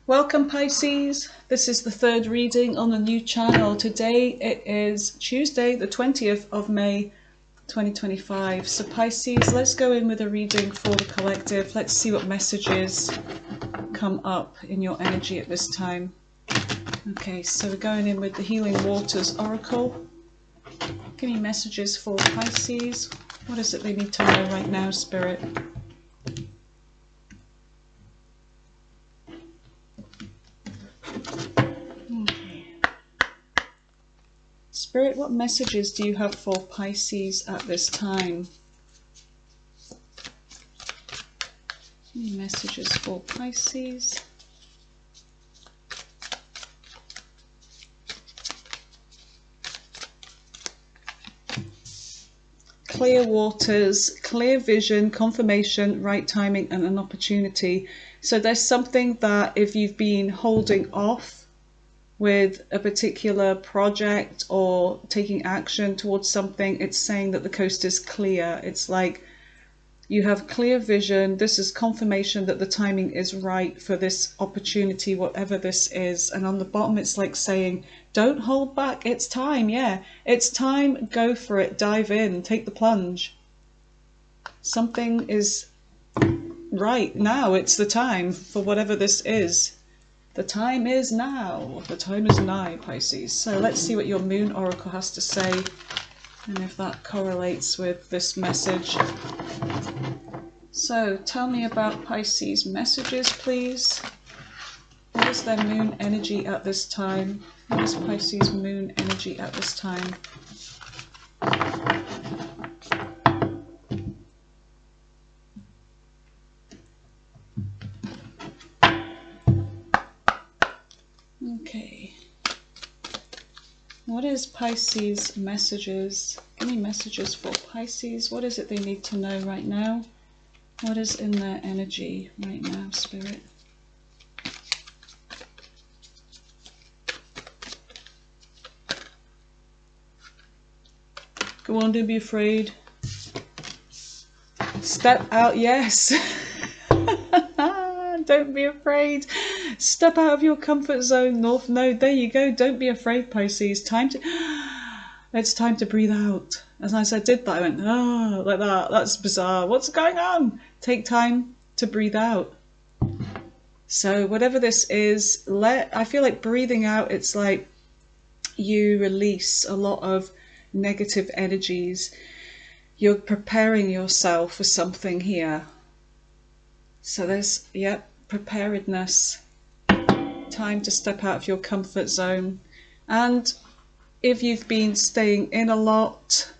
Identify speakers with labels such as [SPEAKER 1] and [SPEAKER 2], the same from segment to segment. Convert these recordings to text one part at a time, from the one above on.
[SPEAKER 1] Welcome Pisces, this is the third reading on the new channel. Today it is Tuesday the 20th of May 2025. So Pisces, let's go in with a reading for the collective. Let's see what messages come up in your energy at this time. Okay, so we're going in with the Healing Waters Oracle. Give me messages for Pisces. What is it they need to know right now, Spirit? Spirit, what messages do you have for Pisces at this time? Any messages for Pisces? Clear waters, clear vision, confirmation, right timing, and an opportunity. So there's something that if you've been holding off with a particular project or taking action towards something, it's saying that the coast is clear. It's like you have clear vision. This is confirmation that the timing is right for this opportunity, whatever this is. And on the bottom it's like saying, don't hold back, it's time. Yeah, it's time, go for it, dive in, take the plunge. Something is right now. It's the time for whatever this is. The time is now. The time is nigh, Pisces. So let's see what your Moon Oracle has to say and if that correlates with this message. So tell me about Pisces messages, please. What is their Moon energy at this time? What is Pisces Moon energy at this time? Okay. What is Pisces messages? Give me messages for Pisces. What is it they need to know right now? What is in their energy right now, Spirit? Go on, don't be afraid. Step out, yes. Don't be afraid. Step out of your comfort zone, North Node. There you go. Don't be afraid, Pisces. It's time to breathe out. As I did that, I went, oh, like that. That's bizarre. What's going on? Take time to breathe out. So whatever this is, I feel like breathing out, it's like you release a lot of negative energies. You're preparing yourself for something here. So there's, yep, preparedness. Time to step out of your comfort zone. And if you've been staying in a lot,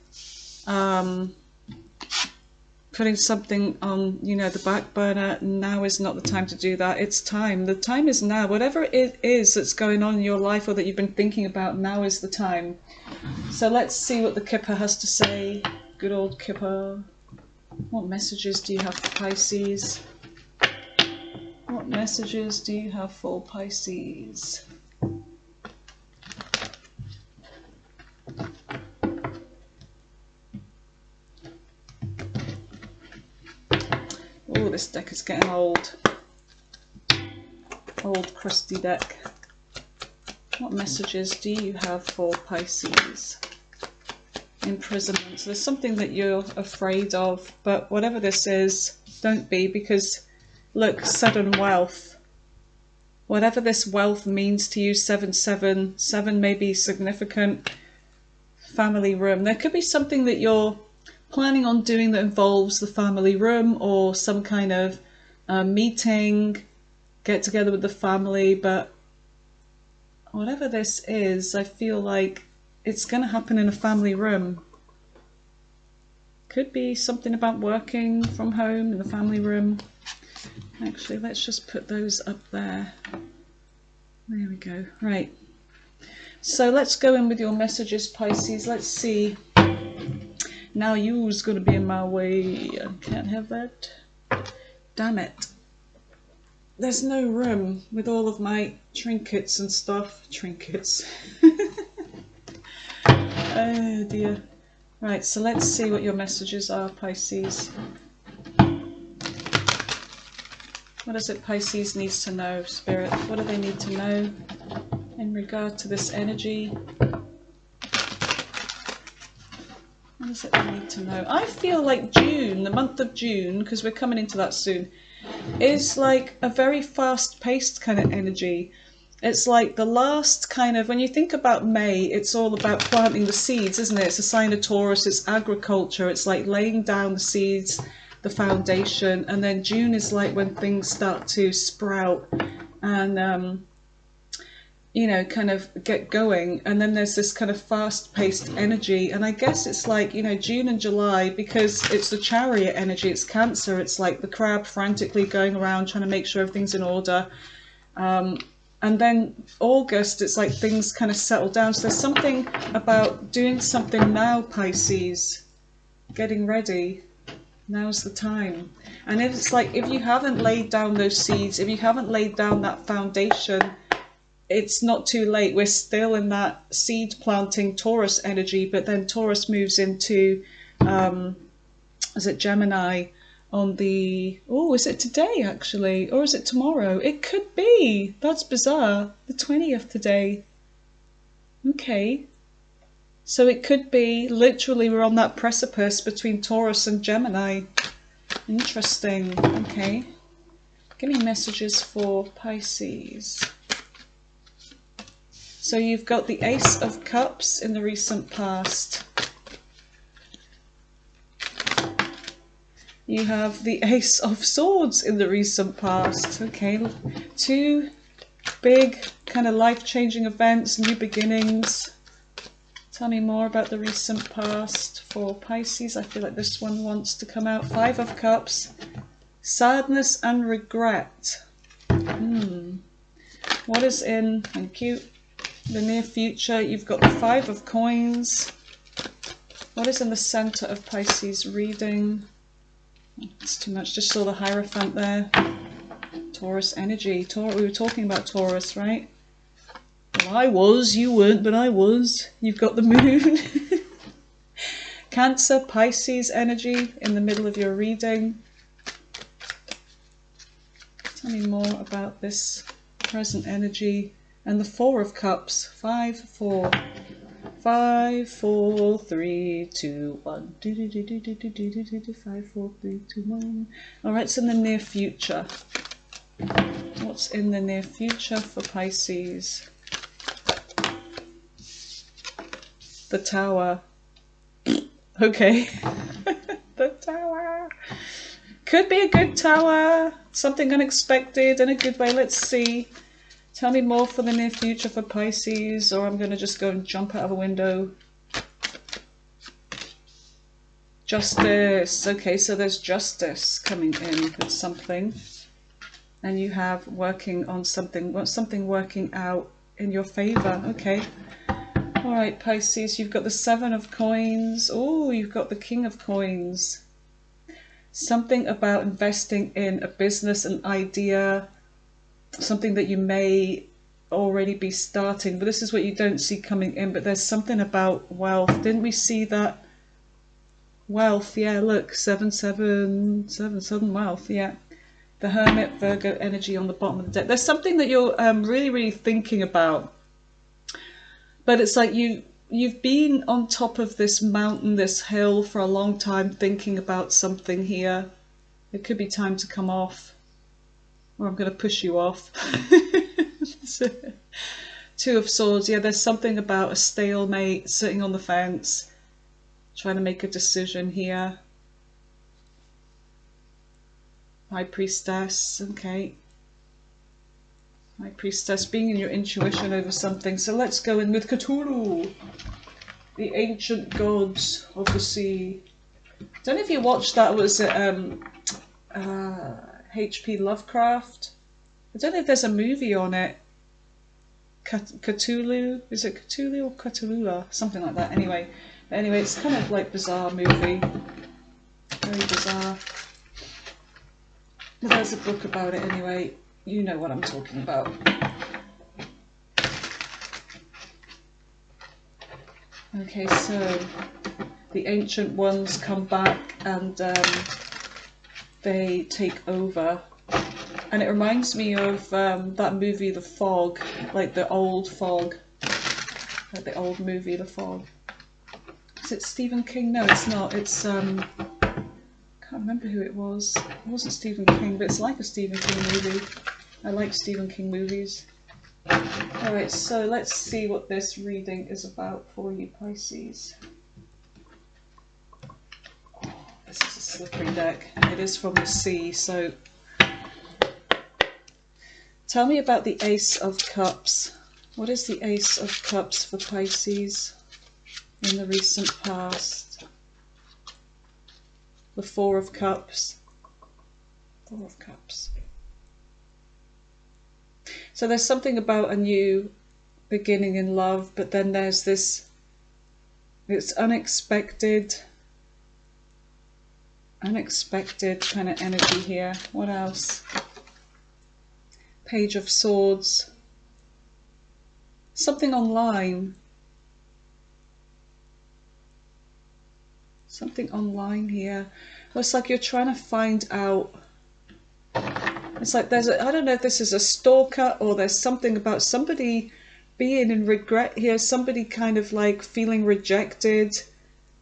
[SPEAKER 1] putting something on, the back burner, now is not the time to do that. It's time. The time is now. Whatever it is that's going on in your life or that you've been thinking about, now is the time. So let's see what the Kipper has to say. Good old Kipper. What messages do you have for Pisces? What messages do you have for Pisces? Oh, this deck is getting old. Old crusty deck. What messages do you have for Pisces? Imprisonment. So there's something that you're afraid of, but whatever this is, don't be, because look, sudden wealth. Whatever this wealth means to you, 777 may be significant. Family room. There could be something that you're planning on doing that involves the family room or some kind of meeting, get together with the family, but whatever this is, I feel like it's going to happen in a family room. Could be something about working from home in the family room. Actually, let's just put those up there. There we go. Right. So let's go in with your messages, Pisces. Let's see. Now you's going to be in my way. I can't have that. Damn it. There's no room with all of my trinkets and stuff. Trinkets. Oh dear. Right, so let's see what your messages are, Pisces. What is it Pisces needs to know, Spirit? What do they need to know in regard to this energy? What does it need to know? I feel like June, the month of June, because we're coming into that soon, is like a very fast-paced kind of energy. It's like the last kind of, when you think about May, it's all about planting the seeds, isn't it? It's a sign of Taurus, it's agriculture, it's like laying down the seeds, the foundation, and then June is like when things start to sprout and, you know, kind of get going. And then there's this kind of fast-paced energy, and I guess it's like, you know, June and July, because it's the Chariot energy, it's Cancer, it's like the crab frantically going around trying to make sure everything's in order. And then August, it's like things kind of settle down. So there's something about doing something now, Pisces, getting ready. Now's the time. And it's like, if you haven't laid down those seeds, if you haven't laid down that foundation, it's not too late. We're still in that seed planting Taurus energy, but then Taurus moves into, is it Gemini? On the, oh, is it today actually, or is it tomorrow? It could be. That's bizarre. The 20th today. Okay. So it could be literally we're on that precipice between Taurus and Gemini. Interesting. Okay. Give me messages for Pisces. So you've got the Ace of Cups in the recent past. You have the Ace of Swords in the recent past. Okay, two big kind of life-changing events, new beginnings. Tell me more about the recent past for Pisces. I feel like this one wants to come out. Five of Cups. Sadness and regret. What is in, thank you, the near future? You've got the Five of Coins. What is in the center of Pisces reading? It's too much. Just saw the Hierophant there. Taurus energy. We were talking about Taurus, right? Well, I was. You weren't, but I was. You've got the Moon. Cancer, Pisces energy in the middle of your reading. Tell me more about this present energy. And the Four of Cups. 5, 4. 5, 4, 3, 2, 1. 5, 4, 3, 2, 1. Alright, it's in the near future. What's in the near future for Pisces? The Tower. Okay. The Tower. Could be a good tower. Something unexpected in a good way. Let's see. Tell me more for the near future for Pisces, or I'm going to just go and jump out of a window. Justice. Okay, so there's justice coming in with something. And you have working on something, something working out in your favor. Okay. All right, Pisces, you've got the Seven of Coins. Oh, you've got the King of Coins. Something about investing in a business, an idea, something that you may already be starting, but this is what you don't see coming in. But there's something about wealth. Didn't we see that? Wealth, yeah, look, 7, 7, 7, sudden wealth, yeah. The Hermit, Virgo energy on the bottom of the deck. There's something that you're really, really thinking about. But it's like you've been on top of this mountain, this hill for a long time, thinking about something here. It could be time to come off. Or I'm going to push you off. Two of Swords. Yeah, there's something about a stalemate, sitting on the fence, trying to make a decision here. High Priestess. Okay. High Priestess, being in your intuition over something. So let's go in with Cthulhu, the ancient gods of the sea. Don't know if you watched that. Was it H.P. Lovecraft? I don't know if there's a movie on it. Cthulhu? Is it Cthulhu or Cthulhu? Something like that. Anyway, it's kind of like bizarre movie. Very bizarre. But there's a book about it anyway. You know what I'm talking about. Okay, so the ancient ones come back and they take over. And it reminds me of that movie, The Fog, like the old Fog, like the old movie, The Fog. Is it Stephen King? No, it's not. It's can't remember who it was. It wasn't Stephen King, but it's like a Stephen King movie. I like Stephen King movies. Alright, so let's see what this reading is about for you, Pisces. Oh, this is a slippery deck. It is from the sea, so tell me about the Ace of Cups. What is the Ace of Cups for Pisces in the recent past? The Four of Cups. Four of Cups. So there's something about a new beginning in love, but then there's this, it's unexpected kind of energy here. What else? Page of Swords. Something online. Something online here. Well, it's like you're trying to find out. It's like there's a, I don't know if this is a stalker or there's something about somebody being in regret here. Somebody kind of like feeling rejected.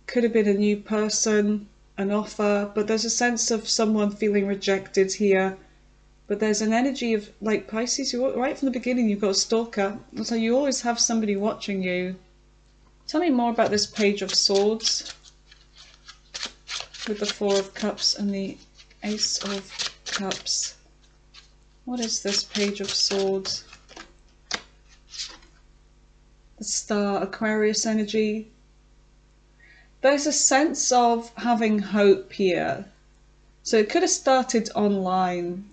[SPEAKER 1] Could have been a new person, an offer, but there's a sense of someone feeling rejected here. But there's an energy of like Pisces, right from the beginning you've got a stalker. So you always have somebody watching you. Tell me more about this Page of Swords with the Four of Cups and the Ace of Cups. What is this Page of Swords? The Star, Aquarius energy. There's a sense of having hope here. So it could have started online,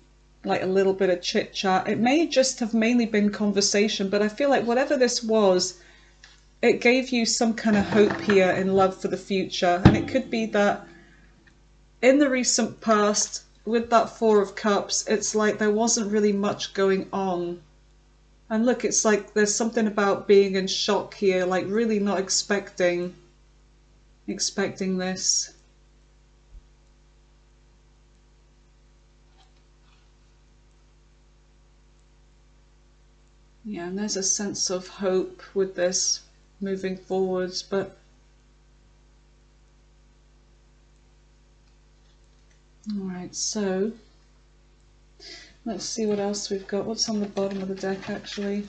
[SPEAKER 1] like a little bit of chit chat. It may just have mainly been conversation, but I feel like whatever this was, it gave you some kind of hope here in love for the future. And it could be that in the recent past, with that Four of Cups, it's like there wasn't really much going on. And look, it's like there's something about being in shock here, like really not expecting this. Yeah, and there's a sense of hope with this moving forwards, but alright, so let's see what else we've got. What's on the bottom of the deck actually?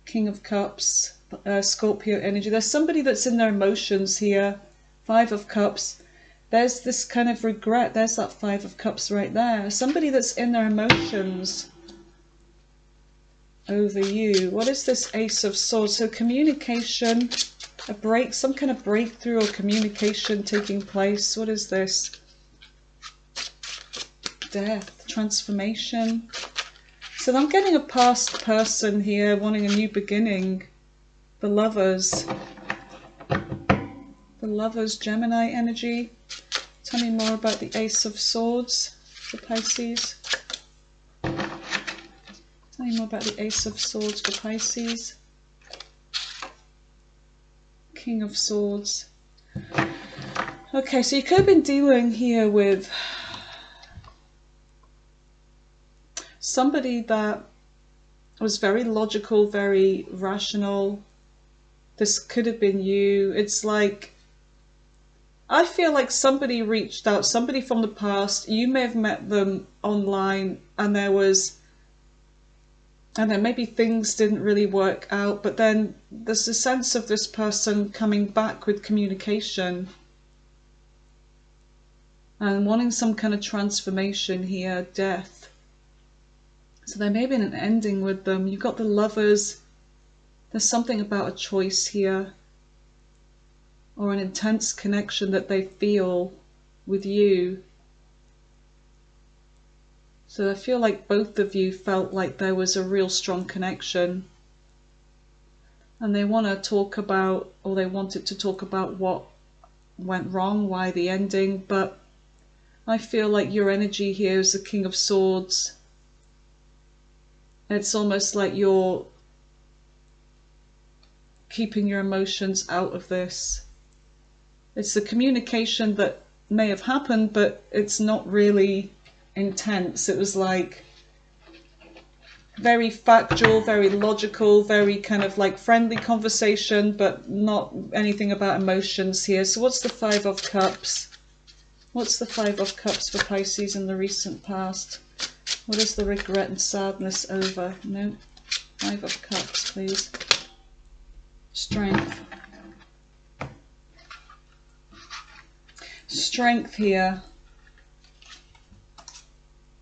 [SPEAKER 1] King of Cups, Scorpio energy. There's somebody that's in their emotions here. Five of Cups. There's this kind of regret. There's that Five of Cups right there. Somebody that's in their emotions over you. What is this Ace of Swords? So communication, a break, some kind of breakthrough or communication taking place. What is this? Death, transformation. So I'm getting a past person here wanting a new beginning. The Lovers. The Lovers, Gemini energy. Tell me more about the Ace of Swords for Pisces. Tell me more about the Ace of Swords for Pisces. King of Swords. Okay, so you could have been dealing here with somebody that was very logical, very rational. This could have been you. It's like, I feel like somebody reached out, somebody from the past. You may have met them online and then maybe things didn't really work out, but then there's a sense of this person coming back with communication and wanting some kind of transformation here, death. So there may have been an ending with them. You've got the Lovers. There's something about a choice here, or an intense connection that they feel with you. So I feel like both of you felt like there was a real strong connection. And they want to talk about, or they wanted to talk about what went wrong, why the ending. But I feel like your energy here is the King of Swords. It's almost like you're keeping your emotions out of this. It's the communication that may have happened, but it's not really intense. It was like very factual, very logical, very kind of like friendly conversation, but not anything about emotions here. So what's the Five of Cups? What's the Five of Cups for Pisces in the recent past? What is the regret and sadness over? No. Five of Cups, please. Strength. Strength here.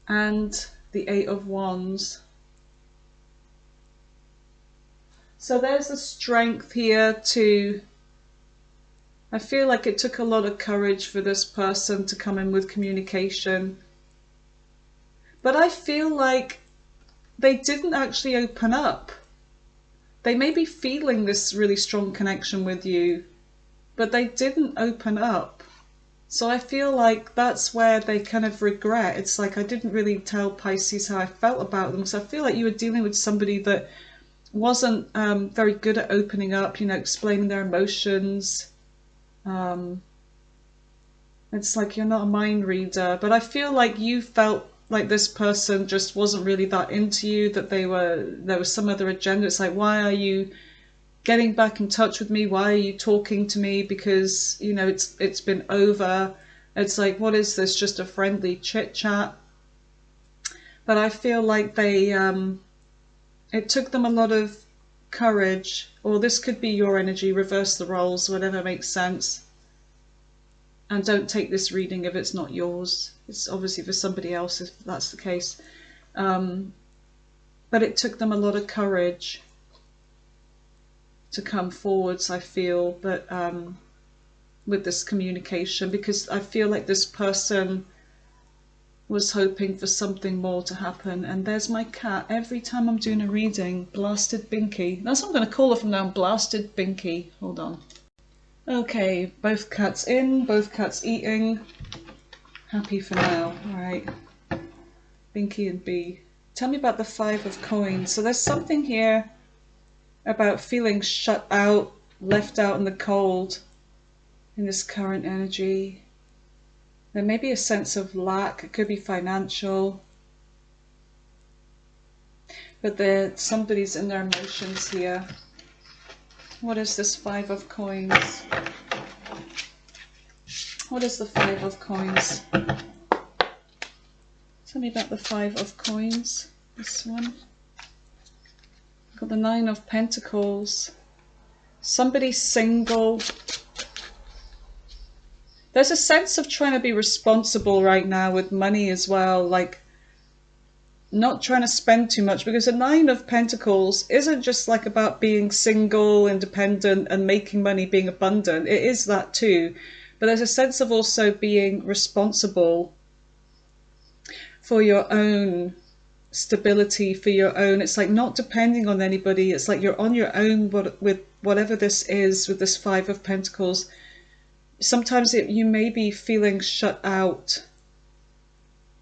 [SPEAKER 1] And the Eight of Wands. So there's the strength here to... I feel like it took a lot of courage for this person to come in with communication. But I feel like they didn't actually open up. They may be feeling this really strong connection with you, but they didn't open up. So I feel like that's where they kind of regret. It's like I didn't really tell Pisces how I felt about them. So I feel like you were dealing with somebody that wasn't very good at opening up, you know, explaining their emotions. It's like you're not a mind reader, but I feel like you felt like this person just wasn't really that into you, that there was some other agenda. It's like, why are you getting back in touch with me? Why are you talking to me? Because, you know, it's been over. It's like, what is this? Just a friendly chit chat. But I feel like they it took them a lot of courage, or this could be your energy, reverse the roles, whatever makes sense. And don't take this reading if it's not yours. It's obviously for somebody else if that's the case. But it took them a lot of courage to come forwards, I feel, but with this communication, because I feel like this person was hoping for something more to happen. And there's my cat. Every time I'm doing a reading, Blasted Binky. That's what I'm going to call her from now on, Blasted Binky. Hold on. Okay, both cats in, both cats eating. Happy for now. All right. Binky and B. Tell me about the Five of Coins. So there's something here about feeling shut out, left out in the cold in this current energy. There may be a sense of lack. It could be financial. But somebody's in their emotions here. What is this Five of Coins? What is the Five of Coins? Tell me about the Five of Coins. This one. Got the Nine of Pentacles. Somebody's single. There's a sense of trying to be responsible right now with money as well. Like, not trying to spend too much, because the Nine of Pentacles isn't just like about being single, independent and making money, being abundant. It is that too, but there's a sense of also being responsible for your own stability, for your own, it's like not depending on anybody. It's like you're on your own with whatever this is, with this Five of Pentacles. Sometimes you may be feeling shut out,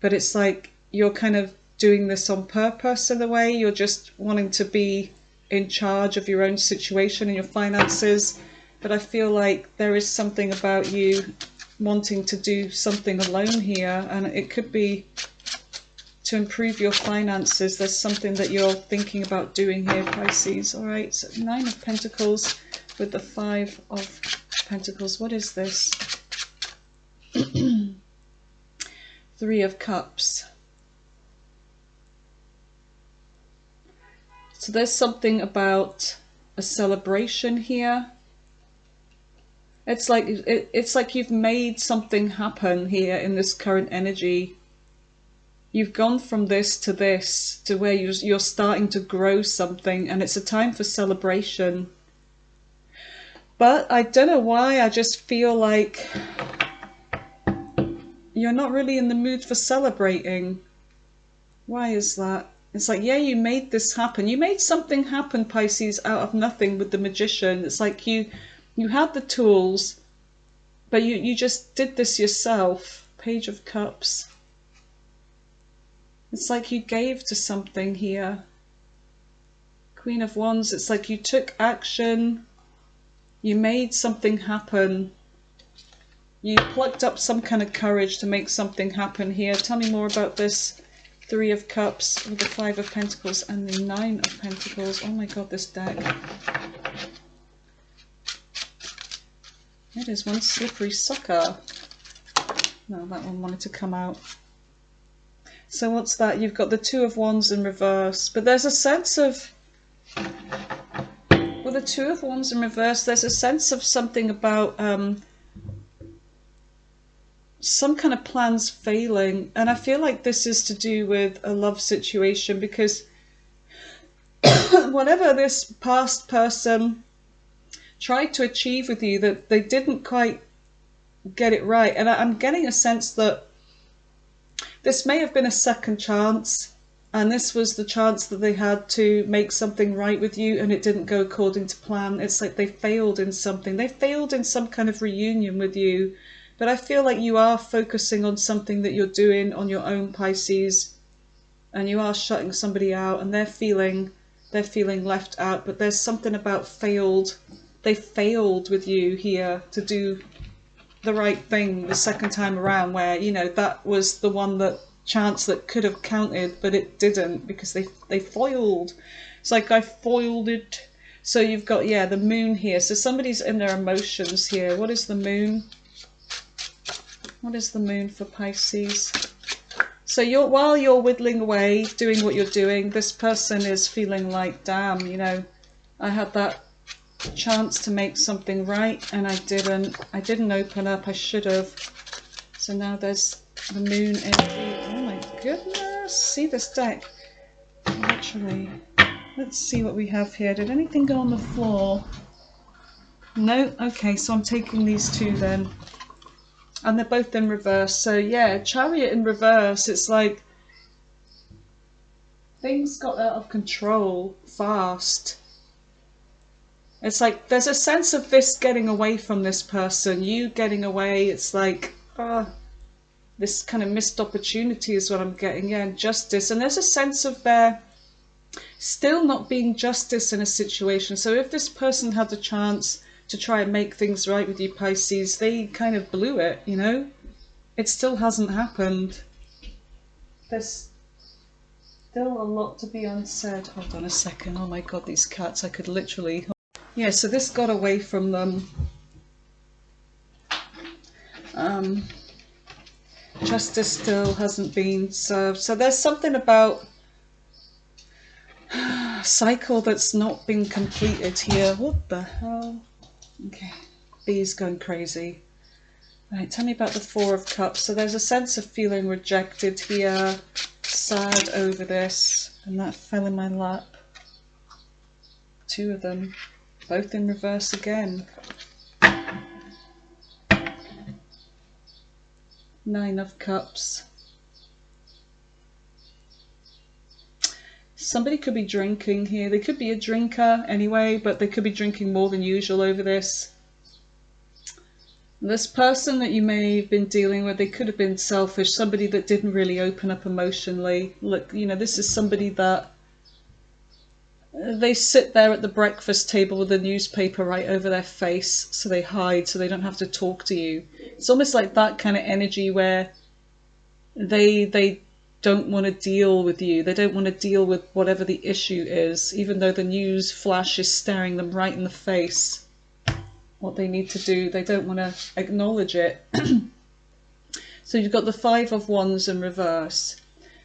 [SPEAKER 1] but it's like you're kind of doing this on purpose in a way. You're just wanting to be in charge of your own situation and your finances. But I feel like there is something about you wanting to do something alone here, and it could be to improve your finances. There's something that you're thinking about doing here, Pisces. All right, so Nine of Pentacles with the Five of Pentacles. What is this? Three of Cups. So there's something about a celebration here. It's like you've made something happen here in this current energy. You've gone from this to where you're starting to grow something, and it's a time for celebration. But I don't know why, I just feel like you're not really in the mood for celebrating. Why is that? It's like, yeah, you made this happen. You made something happen, Pisces, out of nothing with the Magician. It's like you had the tools, but you just did this yourself. Page of Cups. It's like you gave to something here. Queen of Wands. It's like you took action. You made something happen. You plucked up some kind of courage to make something happen here. Tell me more about this Three of Cups with the Five of Pentacles and the Nine of Pentacles. Oh my god, this deck. It is one slippery sucker. No, that one wanted to come out. So what's that? You've got the Two of Wands in reverse. But there's a sense of... With the Two of Wands in reverse, there's a sense of something about... some kind of plans failing, and I feel like this is to do with a love situation, because whatever this past person tried to achieve with you, that they didn't quite get it right. And I'm getting a sense that this may have been a second chance, and this was the chance that they had to make something right with you, and it didn't go according to plan. It's like they failed in something. They failed in some kind of reunion with you. But I feel like you are focusing on something that you're doing on your own, Pisces, and you are shutting somebody out, and they're feeling left out. But there's something about failed. They failed with you here to do the right thing the second time around, where, you know, that was the one that chance that could have counted, but it didn't, because they foiled. It's like, I foiled it. So you've got, yeah, the Moon here. So somebody's in their emotions here. What is the Moon? What is the Moon for Pisces? So while you're whittling away, doing what you're doing, this person is feeling like, damn, you know, I had that chance to make something right, and I didn't open up. I should have. So now there's the Moon energy. Oh my goodness, see this deck, literally. Let's see what we have here. Did anything go on the floor? No. Okay, so I'm taking these two then. And they're both in reverse. So yeah, Chariot in reverse. It's like things got out of control fast. It's like there's a sense of this getting away from this person, you getting away. It's like, this kind of missed opportunity is what I'm getting. Yeah, and justice. And there's a sense of there still not being justice in a situation. So if this person had the chance to try and make things right with you, Pisces, they kind of blew it, you know? It still hasn't happened. There's still a lot to be unsaid. Hold on a second. Oh my god, these cats, I could literally... Yeah, so this got away from them. Justice still hasn't been served. So there's something about a cycle that's not been completed here. What the hell? Okay, B's going crazy. Right, tell me about the Four of Cups. So there's a sense of feeling rejected here, sad over this, and that fell in my lap. Two of them, both in reverse again. Nine of Cups. Somebody could be drinking here. They could be a drinker anyway, but they could be drinking more than usual over this. This person that you may have been dealing with, they could have been selfish. Somebody that didn't really open up emotionally. Look, you know, this is somebody that they sit there at the breakfast table with a newspaper right over their face, so they hide, so they don't have to talk to you. It's almost like that kind of energy where they don't want to deal with you. They don't want to deal with whatever the issue is, even though the news flash is staring them right in the face. What they need to do, they don't want to acknowledge it. So you've got the Five of Wands in reverse.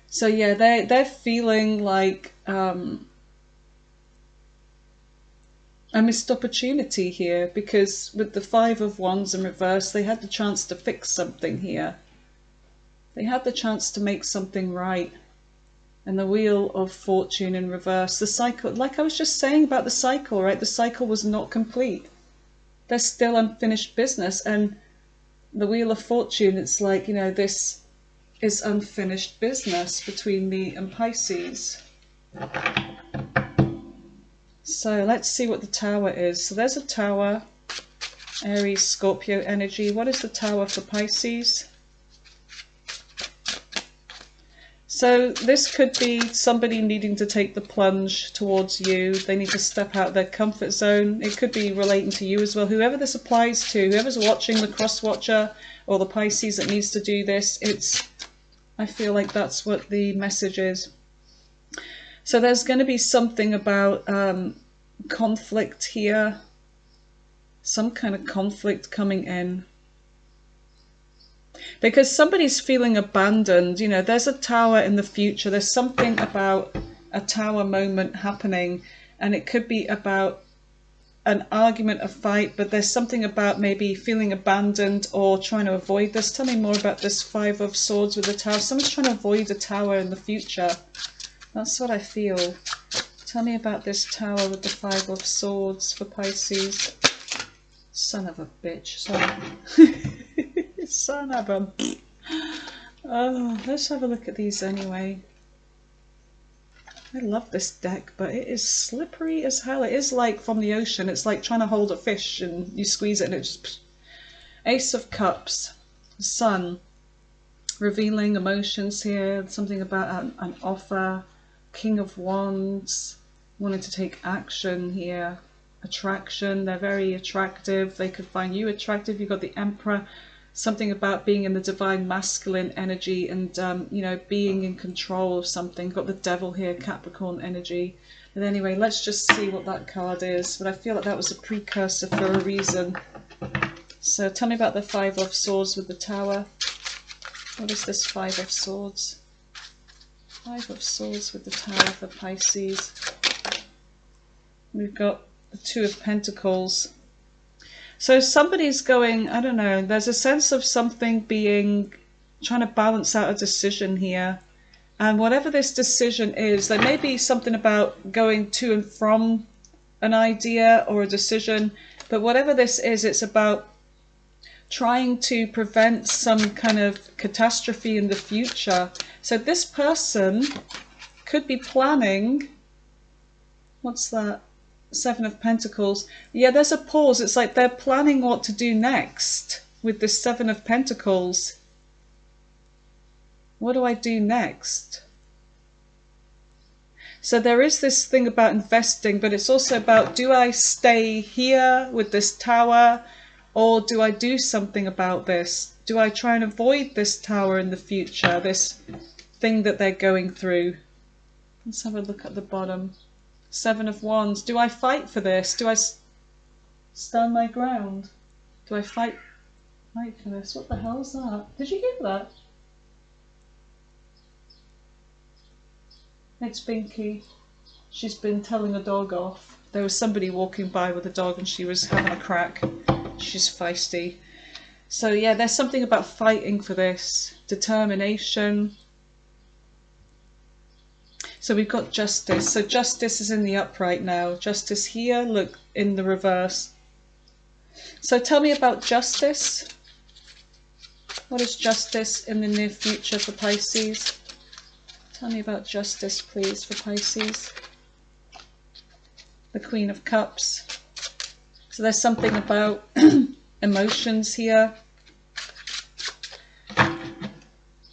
[SPEAKER 1] So yeah, they're feeling like a missed opportunity here, because with the Five of Wands in reverse, they had the chance to fix something here. They had the chance to make something right. And the Wheel of Fortune in reverse. The cycle, like I was just saying about the cycle, right? The cycle was not complete. There's still unfinished business. And the Wheel of Fortune, it's like, you know, this is unfinished business between me and Pisces. So let's see what the Tower is. So there's a Tower. Aries, Scorpio energy. What is the Tower for Pisces? So this could be somebody needing to take the plunge towards you. They need to step out their comfort zone. It could be relating to you as well. Whoever this applies to, whoever's watching, the cross watcher or the Pisces that needs to do this, I feel like that's what the message is. So there's going to be something about conflict here. Some kind of conflict coming in. Because somebody's feeling abandoned. You know, there's a tower in the future. There's something about a tower moment happening. And it could be about an argument, a fight. But there's something about maybe feeling abandoned or trying to avoid this. Tell me more about this Five of Swords with the tower. Someone's trying to avoid a tower in the future. That's what I feel. Tell me about this tower with the Five of Swords for Pisces. Son of a bitch. Sorry. Son of a... Oh, let's have a look at these anyway. I love this deck, but it is slippery as hell. It is like from the ocean. It's like trying to hold a fish and you squeeze it and it just... Ace of Cups. Sun. Revealing emotions here. Something about an offer. King of Wands. Wanting to take action here. Attraction. They're very attractive. They could find you attractive. You've got the Emperor. Something about being in the divine masculine energy and, you know, being in control of something. Got the Devil here, Capricorn energy. But anyway, let's just see what that card is. But I feel like that was a precursor for a reason. So tell me about the Five of Swords with the Tower. What is this Five of Swords? Five of Swords with the Tower for Pisces. We've got the Two of Pentacles. So somebody's going, I don't know, there's a sense of something being, trying to balance out a decision here. And whatever this decision is, there may be something about going to and from an idea or a decision. But whatever this is, it's about trying to prevent some kind of catastrophe in the future. So this person could be planning, what's that? Seven of Pentacles. Yeah, there's a pause. It's like they're planning what to do next with the Seven of Pentacles. What do I do next? So there is this thing about investing, but it's also about, do I stay here with this tower or do I do something about this? Do I try and avoid this tower in the future, this thing that they're going through? Let's have a look at the bottom. Seven of Wands. Do I fight for this? Do I stand my ground? Do I fight for this? What the hell is that? Did you get that? It's Binky. She's been telling a dog off. There was somebody walking by with a dog and she was having a crack. She's feisty. So yeah, there's something about fighting for this. Determination. So we've got Justice. So Justice is in the upright now. Justice here, look, in the reverse. So tell me about Justice. What is Justice in the near future for Pisces? Tell me about Justice, please, for Pisces. The Queen of Cups. So there's something about emotions here.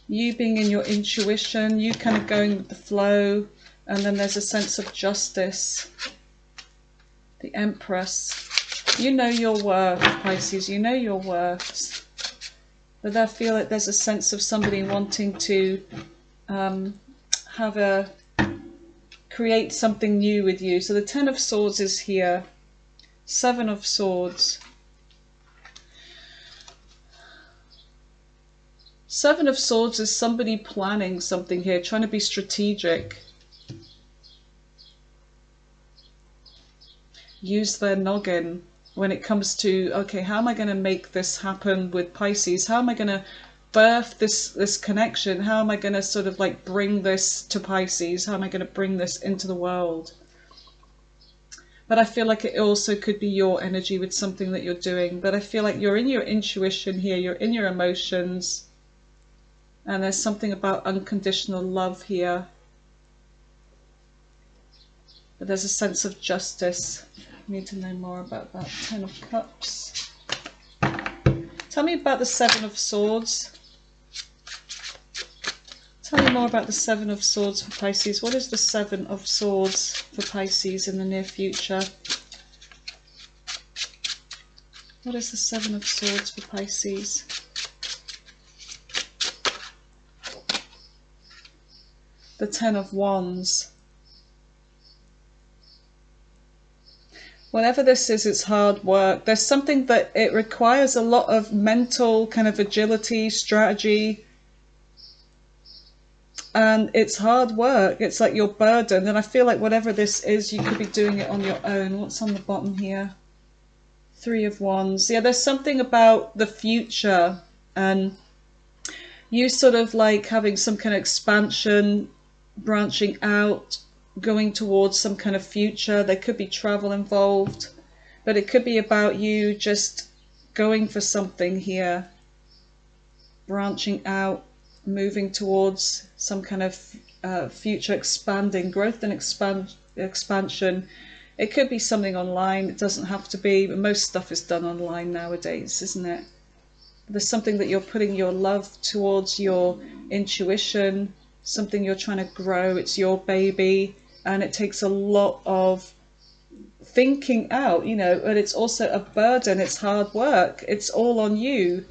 [SPEAKER 1] You being in your intuition, you kind of going with the flow, and then there's a sense of justice. The Empress. You know your worth, Pisces, you know your worth. But I feel like there's a sense of somebody wanting to create something new with you. So the Ten of Swords is here. Seven of Swords. Seven of Swords is somebody planning something here, trying to be strategic. Use their noggin when it comes to, okay, how am I going to make this happen with Pisces? How am I going to birth this connection? How am I going to sort of like bring this to Pisces? How am I going to bring this into the world? But I feel like it also could be your energy with something that you're doing. But I feel like you're in your intuition here, you're in your emotions. And there's something about unconditional love here. But there's a sense of justice. I need to know more about that. Ten of Cups. Tell me about the Seven of Swords. Tell me me more about the Seven of Swords for Pisces. What is the Seven of Swords for Pisces in the near future? What is the Seven of Swords for Pisces? The Ten of Wands. Whatever this is, it's hard work. There's something that it requires a lot of mental kind of agility, strategy. And it's hard work. It's like you're burdened. And I feel like whatever this is, you could be doing it on your own. What's on the bottom here? Three of Wands. Yeah, there's something about the future. And you sort of like having some kind of expansion, branching out, going towards some kind of future. There could be travel involved, but it could be about you just going for something here, branching out, moving towards some kind of future, expanding, growth and expansion. It could be something online. It doesn't have to be, but most stuff is done online nowadays, isn't it? There's something that you're putting your love towards, your intuition, something you're trying to grow. It's your baby. And it takes a lot of thinking out, you know, but it's also a burden. It's hard work. It's all on you.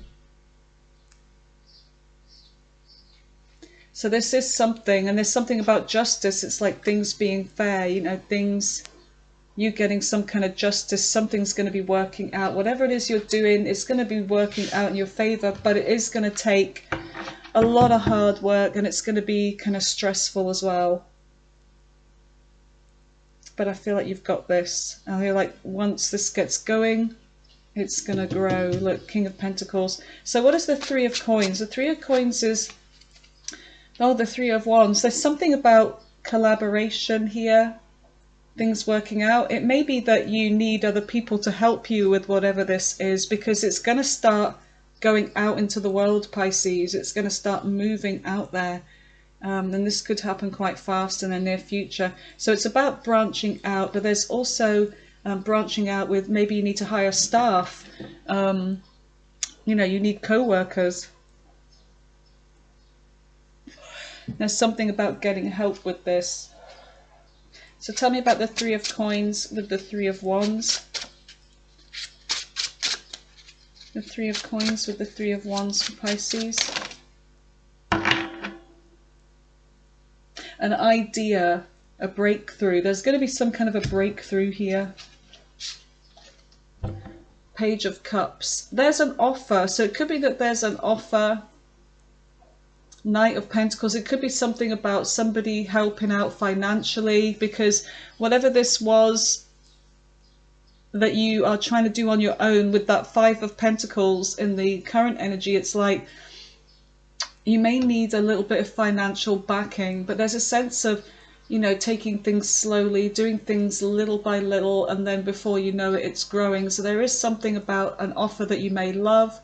[SPEAKER 1] So this is something, and there's something about justice. It's like things being fair, you know, things, you getting some kind of justice. Something's going to be working out. Whatever it is you're doing, it's going to be working out in your favor, but it is going to take a lot of hard work, and it's going to be kind of stressful as well. But I feel like you've got this. I feel like once this gets going, it's going to grow. Look, King of Pentacles. So what is the Three of Coins? The Three of Coins is, oh, the Three of Wands. There's something about collaboration here, things working out. It may be that you need other people to help you with whatever this is, because it's going to start going out into the world, Pisces. It's going to start moving out there. And this could happen quite fast in the near future. So it's about branching out, but there's also branching out with, maybe you need to hire staff. You know, you need co-workers. There's something about getting help with this. So tell me about the Three of Coins with the Three of Wands. The Three of Coins with the Three of Wands for Pisces. An idea, a breakthrough. There's going to be some kind of a breakthrough here. Page of Cups. There's an offer. So it could be that there's an offer. Knight of Pentacles. It could be something about somebody helping out financially, because whatever this was that you are trying to do on your own with that Five of Pentacles in the current energy, it's like you may need a little bit of financial backing, but there's a sense of, you know, taking things slowly, doing things little by little, and then before you know it, it's growing. So there is something about an offer that you may love.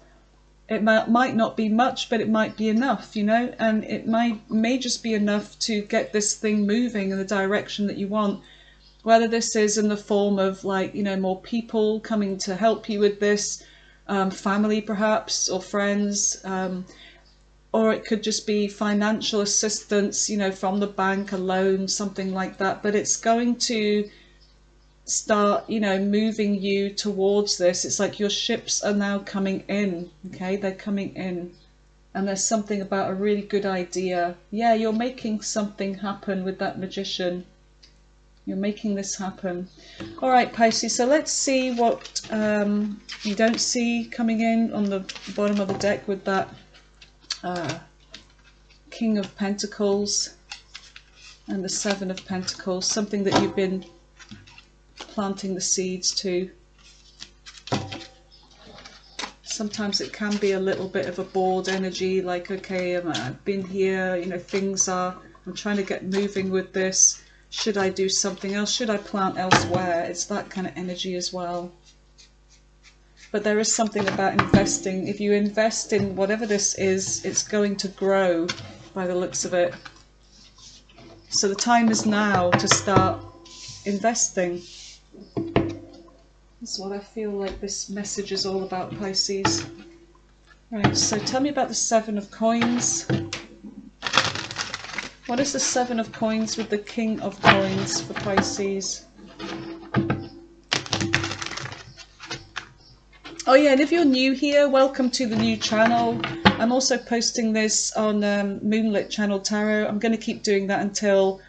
[SPEAKER 1] It might not be much, but it might be enough, you know, and it may just be enough to get this thing moving in the direction that you want. Whether this is in the form of, like, you know, more people coming to help you with this, family perhaps, or friends, or it could just be financial assistance, you know, from the bank, a loan, something like that. But it's going to start, you know, moving you towards this. It's like your ships are now coming in, okay? They're coming in. And there's something about a really good idea. Yeah, you're making something happen with that Magician. You're making this happen. All right, Pisces, so let's see what you don't see coming in on the bottom of the deck with that King of Pentacles and the Seven of Pentacles. Something that you've been planting the seeds to. Sometimes it can be a little bit of a bored energy, like, okay, I've been here, you know, I'm trying to get moving with this. Should I do something else? Should I plant elsewhere? It's that kind of energy as well. But there is something about investing. If you invest in whatever this is, it's going to grow by the looks of it. So the time is now to start investing. That's what I feel like this message is all about, Pisces. Right, so tell me about the Seven of Coins. What is the Seven of Coins with the King of Coins for Pisces? Oh yeah, and if you're new here, welcome to the new channel. I'm also posting this on Moonlit Channel Tarot. I'm going to keep doing that until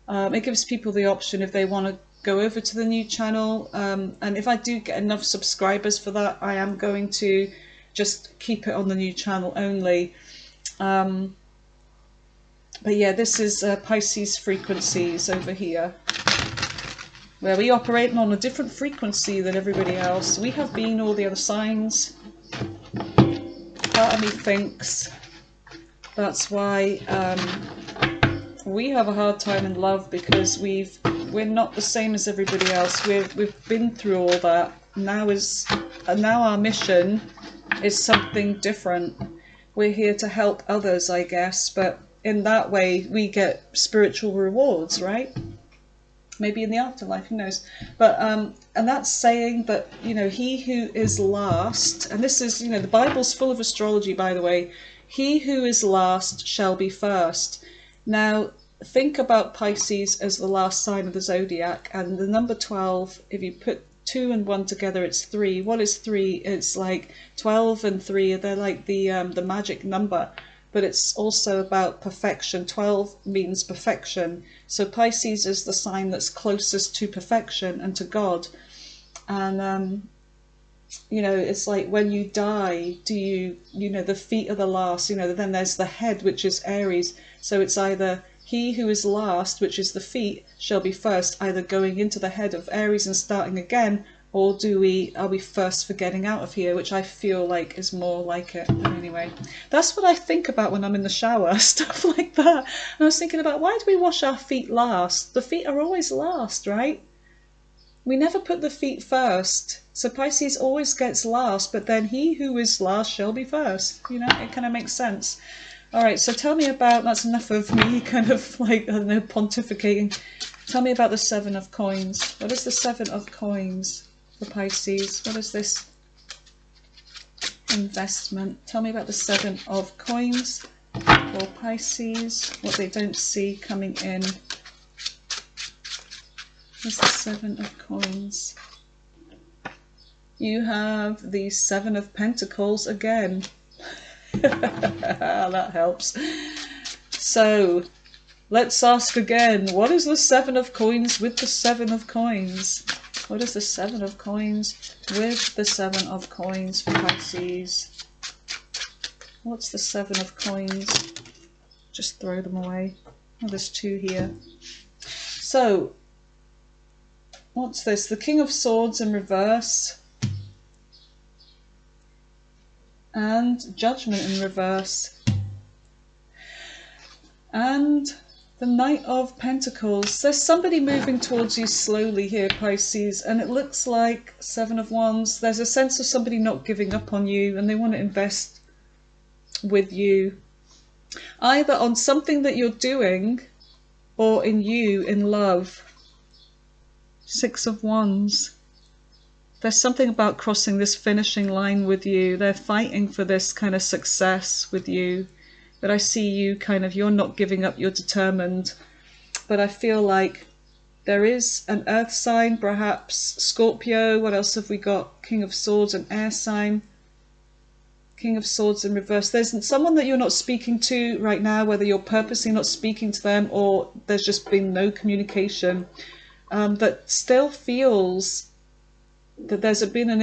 [SPEAKER 1] it gives people the option if they want to go over to the new channel. And if I do get enough subscribers for that, I am going to just keep it on the new channel only. But yeah, this is Pisces frequencies over here, where we operate on a different frequency than everybody else. We have been all the other signs. Part of me thinks that's why we have a hard time in love, because we're not the same as everybody else. We've been through all that. Now our mission is something different. We're here to help others, I guess, but in that way we get spiritual rewards, right? Maybe in the afterlife, who knows? But and that's saying that, you know, he who is last, and this is, you know, the Bible's full of astrology, by the way. He who is last shall be first. Now think about Pisces as the last sign of the zodiac, and the number 12, if you put 2 and 1 together, it's 3. What is 3? It's like 12 and 3, they're like the magic number. But it's also about perfection. 12 means perfection. So Pisces is the sign that's closest to perfection and to God. And, you know, it's like when you die, you know, the feet are the last, you know, then there's the head, which is Aries. So it's either he who is last, which is the feet, shall be first, either going into the head of Aries and starting again, or are we first for getting out of here, which I feel like is more like it. But anyway, that's what I think about when I'm in the shower, stuff like that. And I was thinking about, why do we wash our feet last? The feet are always last, right? We never put the feet first. So Pisces always gets last, but then he who is last shall be first. You know, it kind of makes sense. All right, so tell me about, that's enough of me kind of like, I don't know, pontificating. Tell me about the Seven of Coins. What is the Seven of Coins for Pisces? What is this investment? Tell me about the Seven of Coins for Pisces, what they don't see coming in. What's the Seven of Coins? You have the Seven of Pentacles again. That helps. So let's ask again, what is the Seven of Coins with the Seven of Coins? What is the Seven of Coins with the Seven of Coins for Pisces? What's the Seven of Coins? Just throw them away. Oh, there's 2 here. So, what's this? The King of Swords in reverse. And Judgment in reverse. And the Knight of Pentacles. There's somebody moving towards you slowly here, Pisces, and it looks like Seven of Wands. There's a sense of somebody not giving up on you, and they want to invest with you, either on something that you're doing or in you, in love. Six of Wands. There's something about crossing this finishing line with you. They're fighting for this kind of success with you. But I see you kind of, you're not giving up, you're determined. But I feel like there is an earth sign, perhaps Scorpio. What else have we got? King of Swords, an air sign. King of Swords in reverse. There's someone that you're not speaking to right now, whether you're purposely not speaking to them or there's just been no communication, that still feels that there's been an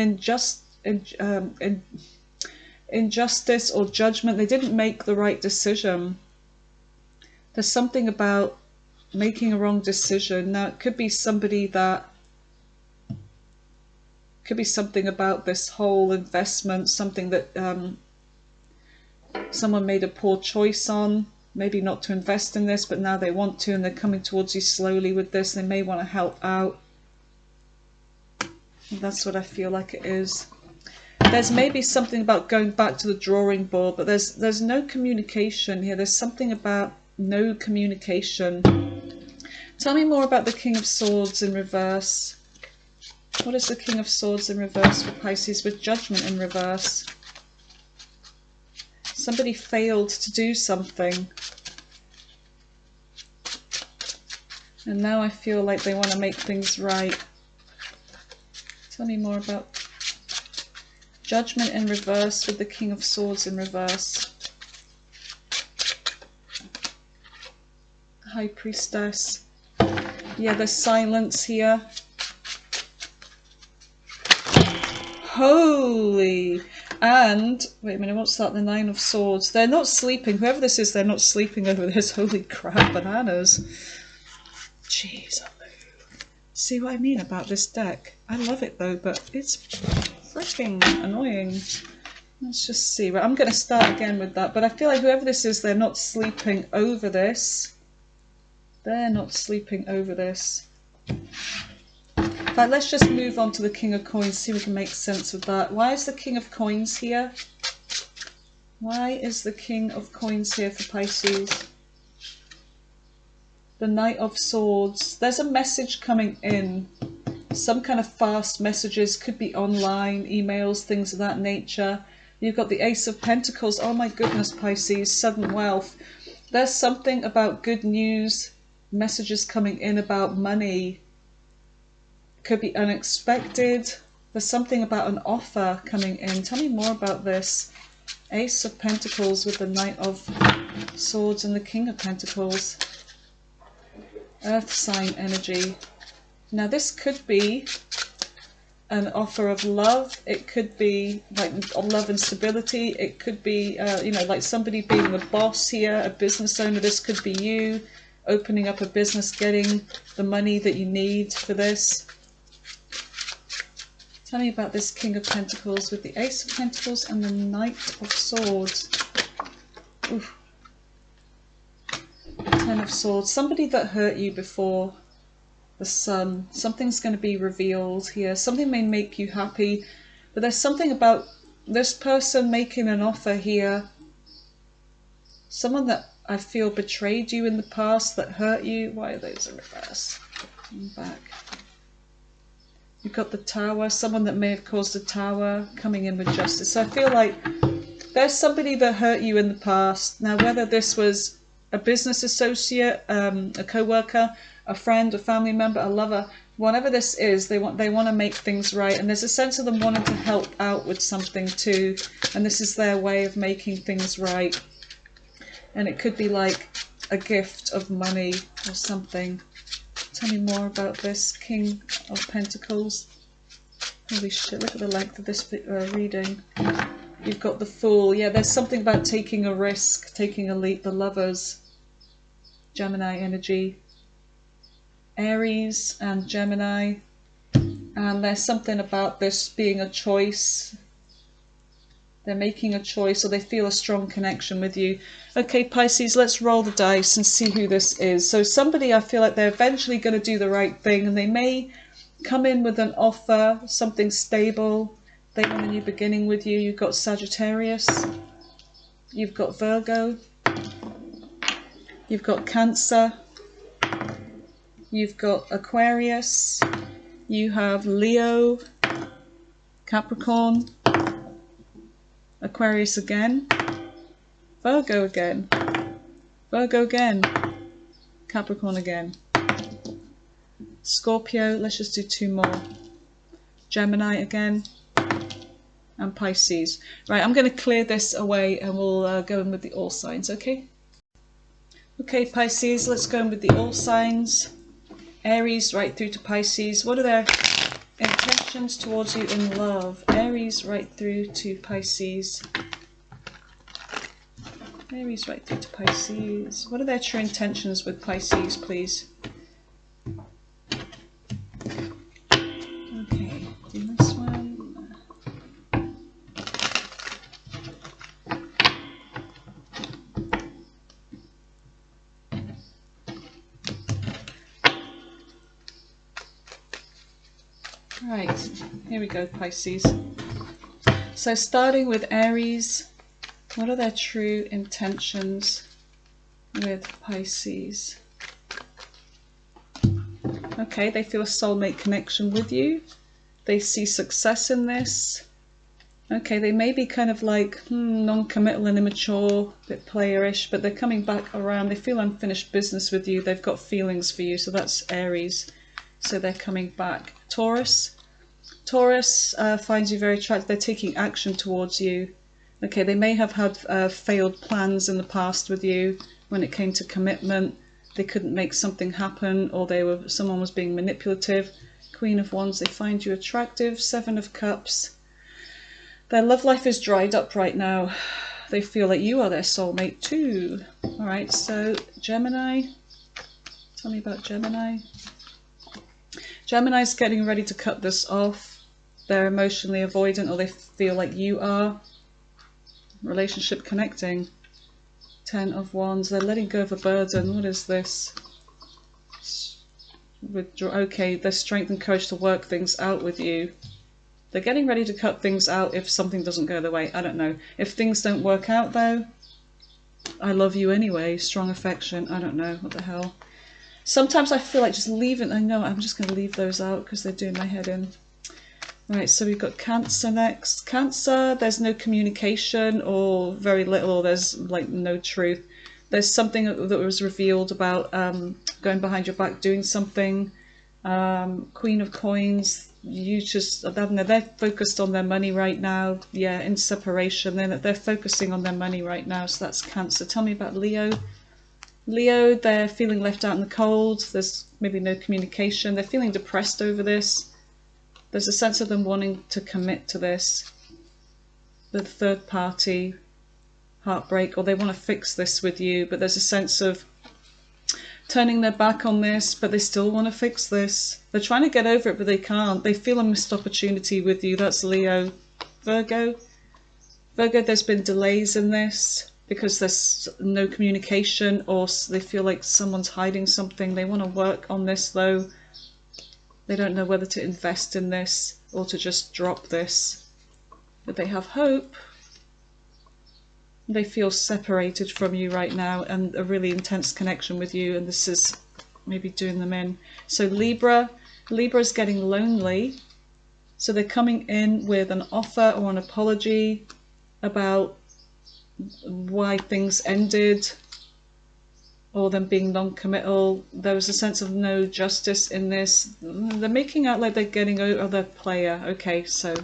[SPEAKER 1] injustice or judgment. They didn't make the right decision. There's something about making a wrong decision. Now it could be somebody that, could be something about this whole investment, something that someone made a poor choice on, maybe not to invest in this, but now they want to, and they're coming towards you slowly with this. They may want to help out. That's what I feel like it is. There's maybe something about going back to the drawing board, but there's no communication here. There's something about no communication. Tell me more about the King of Swords in reverse. What is the King of Swords in reverse for Pisces with Judgment in reverse? Somebody failed to do something. And now I feel like they want to make things right. Tell me more about Judgment in reverse with the King of Swords in reverse. High Priestess. Yeah, there's silence here. Holy. And, wait a minute, what's that? The Nine of Swords. They're not sleeping. Whoever this is, they're not sleeping over this. Holy crap, bananas. Jeez. See what I mean about this deck? I love it though, but it's freaking annoying. Let's just see. Right, I'm going to start again with that. But I feel like whoever this is, they're not sleeping over this. They're not sleeping over this. But let's just move on to the King of Coins, see if we can make sense of that. Why is the King of Coins here? Why is the King of Coins here for Pisces? The Knight of Swords. There's a message coming in. Some kind of fast messages, could be online, emails, things of that nature. You've got the Ace of Pentacles. Oh my goodness, Pisces, sudden wealth. There's something about good news, messages coming in about money. Could be unexpected. There's something about an offer coming in. Tell me more about this. Ace of Pentacles with the Knight of Swords and the King of Pentacles. Earth sign energy. Now this could be an offer of love. It could be like love and stability. It could be, you know, like somebody being the boss here, a business owner. This could be you opening up a business, getting the money that you need for this. Tell me about this King of Pentacles with the Ace of Pentacles and the Knight of Swords. Oof. Ten of Swords. Somebody that hurt you before. The Sun. Something's going to be revealed here. Something may make you happy. But there's something about this person making an offer here. Someone that I feel betrayed you in the past, that hurt you. Why are those in reverse? I'm back. You've got the Tower, someone that may have caused a Tower coming in with justice. So I feel like there's somebody that hurt you in the past. Now, whether this was a business associate, a co-worker, a friend, a family member, a lover, whatever this is, they want to make things right. And there's a sense of them wanting to help out with something too. And this is their way of making things right. And it could be like a gift of money or something. Tell me more about this King of Pentacles. Holy shit, look at the length of this reading. You've got the Fool. Yeah, there's something about taking a risk, taking a leap. The Lovers. Gemini energy. Aries and Gemini. And there's something about this being a choice. They're making a choice, or they feel a strong connection with you. Okay, Pisces, let's roll the dice and see who this is. So somebody, I feel like they're eventually going to do the right thing, and they may come in with an offer, something stable. They want a new beginning with you. You've got Sagittarius. You've got Virgo. You've got Cancer. You've got Aquarius. You have Leo, Capricorn, Aquarius again, Virgo again, Virgo again, Capricorn again, Scorpio, let's just do two more, Gemini again, and Pisces. Right, I'm going to clear this away and we'll go in with the all signs, okay? Okay, Pisces, let's go in with the all signs. Aries right through to Pisces. What are their intentions towards you in love? Aries right through to Pisces. Aries right through to Pisces. What are their true intentions with Pisces, please? Okay, do this one. Right, here we go, Pisces. So starting with Aries, what are their true intentions with Pisces? Okay, they feel a soulmate connection with you. They see success in this. Okay, they may be kind of like non-committal and immature, a bit playerish, but they're coming back around. They feel unfinished business with you. They've got feelings for you, so that's Aries. So they're coming back. Taurus. Taurus finds you very attractive. They're taking action towards you. Okay, they may have had failed plans in the past with you when it came to commitment. They couldn't make something happen, or someone was being manipulative. Queen of Wands, they find you attractive. Seven of Cups. Their love life is dried up right now. They feel like you are their soulmate too. All right, so Gemini. Tell me about Gemini. Gemini's getting ready to cut this off. They're emotionally avoidant, or they feel like you are. Relationship connecting. Ten of Wands. They're letting go of a burden. What is this? Okay, there's strength and courage to work things out with you. They're getting ready to cut things out if something doesn't go their way. I don't know. If things don't work out, though, I love you anyway. Strong affection. I don't know. What the hell? Sometimes I feel like just leaving. I know, I'm just going to leave those out because they're doing my head in. Right, so we've got Cancer next. Cancer, there's no communication or very little, or there's like no truth. There's something that was revealed about going behind your back, doing something. Queen of Coins. You just, I don't know, they're focused on their money right now. Yeah, in separation. They're focusing on their money right now. So that's Cancer. Tell me about Leo. Leo, they're feeling left out in the cold. There's maybe no communication. They're feeling depressed over this. There's a sense of them wanting to commit to this. The third party, heartbreak, or they want to fix this with you, but there's a sense of turning their back on this, but they still want to fix this. They're trying to get over it, but they can't. They feel a missed opportunity with you. That's Leo. Virgo. Virgo, there's been delays in this because there's no communication, or they feel like someone's hiding something. They want to work on this, though. They don't know whether to invest in this or to just drop this. But they have hope. They feel separated from you right now and a really intense connection with you, and this is maybe doing them in. So Libra. Libra is getting lonely. So they're coming in with an offer or an apology about why things ended, or them being non-committal. There was a sense of no justice in this. They're making out like they're getting over their player. Okay, so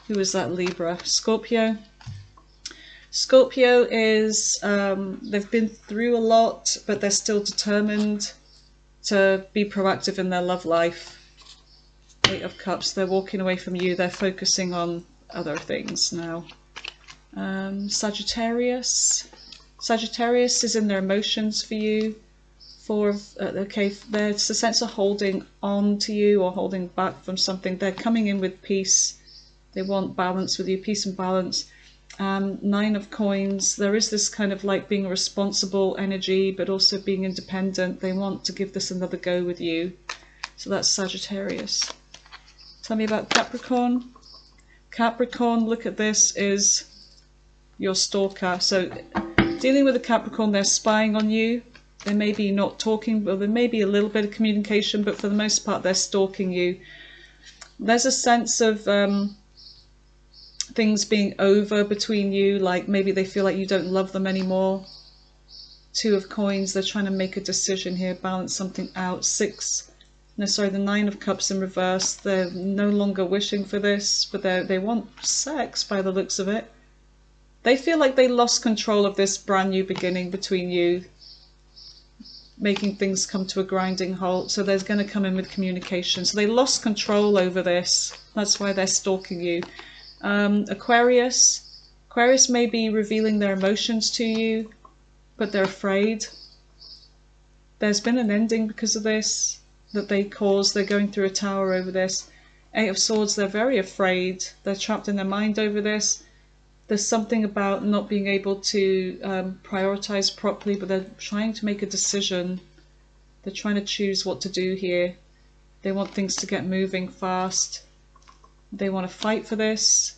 [SPEAKER 1] who is that? Libra. Scorpio. Scorpio is, they've been through a lot, but they're still determined to be proactive in their love life. Eight of Cups, they're walking away from you. They're focusing on other things now. Sagittarius. Sagittarius is in their emotions for you. Okay, there's a sense of holding on to you or holding back from something. They're coming in with peace. They want balance with you, peace and balance. Nine of Coins, there is this kind of like being a responsible energy, but also being independent. They want to give this another go with you. So that's Sagittarius. Tell me about Capricorn. Capricorn, look at this, is your stalker. So dealing with a Capricorn, they're spying on you. They may be not talking, well, there may be a little bit of communication, but for the most part, they're stalking you. There's a sense of things being over between you, like maybe they feel like you don't love them anymore. Two of Coins, they're trying to make a decision here, balance something out. The Nine of Cups in reverse, they're no longer wishing for this, but they want sex by the looks of it. They feel like they lost control of this brand new beginning between you, making things come to a grinding halt. So they're going to come in with communication. So they lost control over this. That's why they're stalking you. Aquarius. Aquarius may be revealing their emotions to you, but they're afraid. There's been an ending because of this that they caused. They're going through a tower over this. Eight of Swords, they're very afraid. They're trapped in their mind over this. There's something about not being able to prioritize properly, but they're trying to make a decision. They're trying to choose what to do here. They want things to get moving fast. They want to fight for this,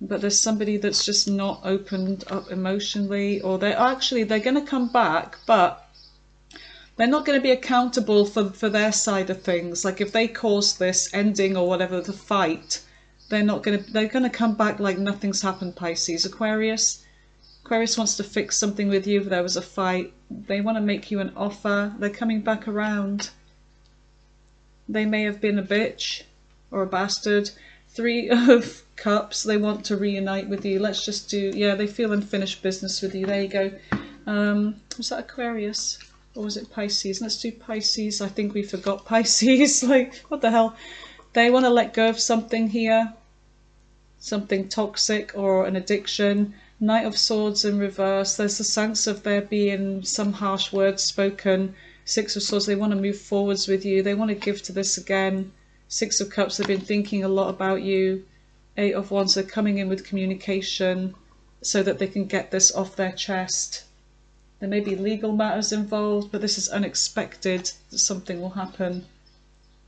[SPEAKER 1] but there's somebody that's just not opened up emotionally, or they're going to come back, but they're not going to be accountable for their side of things. Like if they caused this ending or whatever, the fight, they're gonna come back like nothing's happened, Pisces. Aquarius wants to fix something with you if there was a fight. They want to make you an offer. They're coming back around. They may have been a bitch or a bastard. 3 of Cups, they want to reunite with you. Let's just do, yeah, they feel unfinished business with you. There you go. Was that Aquarius? Or was it Pisces? Let's do Pisces. I think we forgot Pisces. Like, what the hell? They want to let go of something here. Something toxic or an addiction. Knight of Swords in reverse. There's a sense of there being some harsh words spoken. 6 of Swords, they want to move forwards with you. They want to give to this again. 6 of Cups, they've been thinking a lot about you. 8 of Wands, they're coming in with communication so that they can get this off their chest. There may be legal matters involved, but this is unexpected that something will happen.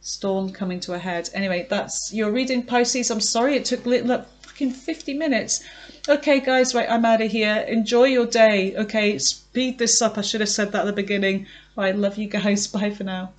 [SPEAKER 1] Storm coming to a head. Anyway, that's your reading, Pisces. I'm sorry it took like fucking 50 minutes. Okay, guys, right, I'm out of here. Enjoy your day. Okay, speed this up. I should have said that at the beginning. Right, love you guys. Bye for now.